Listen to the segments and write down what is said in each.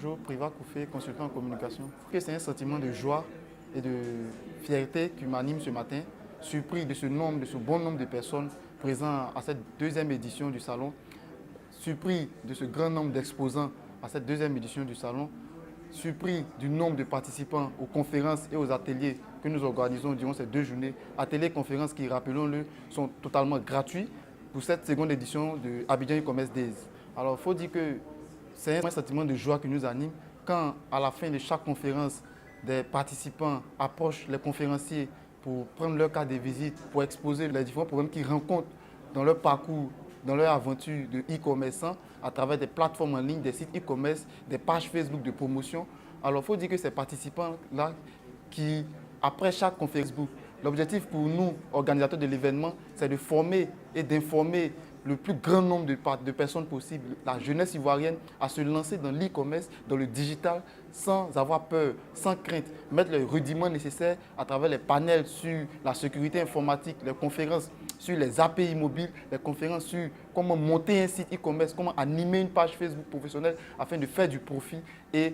Bonjour, Priva Koufé, consultant en communication. C'est un sentiment de joie et de fierté qui m'anime ce matin, surpris de ce bon nombre de personnes présentes à cette deuxième édition du salon, surpris de ce grand nombre d'exposants à cette deuxième édition du salon, surpris du nombre de participants aux conférences et aux ateliers que nous organisons durant ces 2 journées. Ateliers et conférences qui, rappelons-le, sont totalement gratuits pour cette seconde édition de Abidjan E-Commerce Days. Alors, il faut dire que c'est un sentiment de joie qui nous anime quand, à la fin de chaque conférence, des participants approchent les conférenciers pour prendre leur carte de visite, pour exposer les différents problèmes qu'ils rencontrent dans leur parcours, dans leur aventure de e-commerçant à travers des plateformes en ligne, des sites e-commerce, des pages Facebook de promotion. Alors, il faut dire que ces participants-là qui, après chaque conférence Facebook, l'objectif pour nous, organisateurs de l'événement, c'est de former et d'informer le plus grand nombre de personnes possible, la jeunesse ivoirienne, à se lancer dans l'e-commerce, dans le digital, sans avoir peur, sans crainte, mettre les rudiments nécessaires à travers les panels sur la sécurité informatique, les conférences sur les API mobiles, les conférences sur comment monter un site e-commerce, comment animer une page Facebook professionnelle afin de faire du profit. Et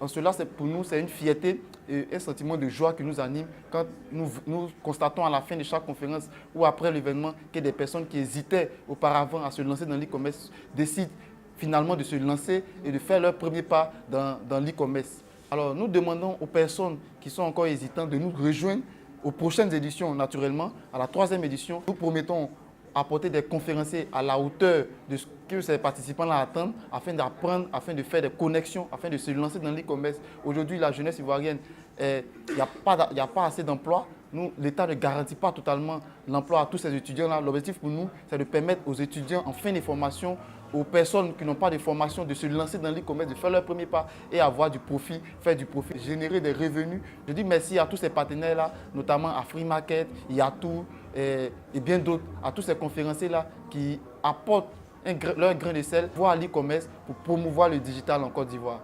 en cela, pour nous, c'est une fierté et un sentiment de joie qui nous anime quand nous constatons à la fin de chaque conférence ou après l'événement que des personnes qui hésitaient auparavant à se lancer dans l'e-commerce décident finalement de se lancer et de faire leur premier pas dans l'e-commerce. Alors, nous demandons aux personnes qui sont encore hésitantes de nous rejoindre aux prochaines éditions, naturellement. À la 3e édition, nous promettons apporter des conférenciers à la hauteur de ce que ces participants-là attendent afin d'apprendre, afin de faire des connexions, afin de se lancer dans l'e-commerce. Aujourd'hui, la jeunesse ivoirienne, il n'y a pas assez d'emplois. L'État ne garantit pas totalement l'emploi à tous ces étudiants-là. L'objectif pour nous, c'est de permettre aux étudiants en fin de formation, aux personnes qui n'ont pas de formation, de se lancer dans l'e-commerce, de faire leur premier pas et avoir du profit, faire du profit, générer des revenus. Je dis merci à tous ces partenaires-là, notamment à Free Market, Yatou et bien d'autres, à tous ces conférenciers-là qui apportent leur grain de sel, voir l'e-commerce pour promouvoir le digital en Côte d'Ivoire.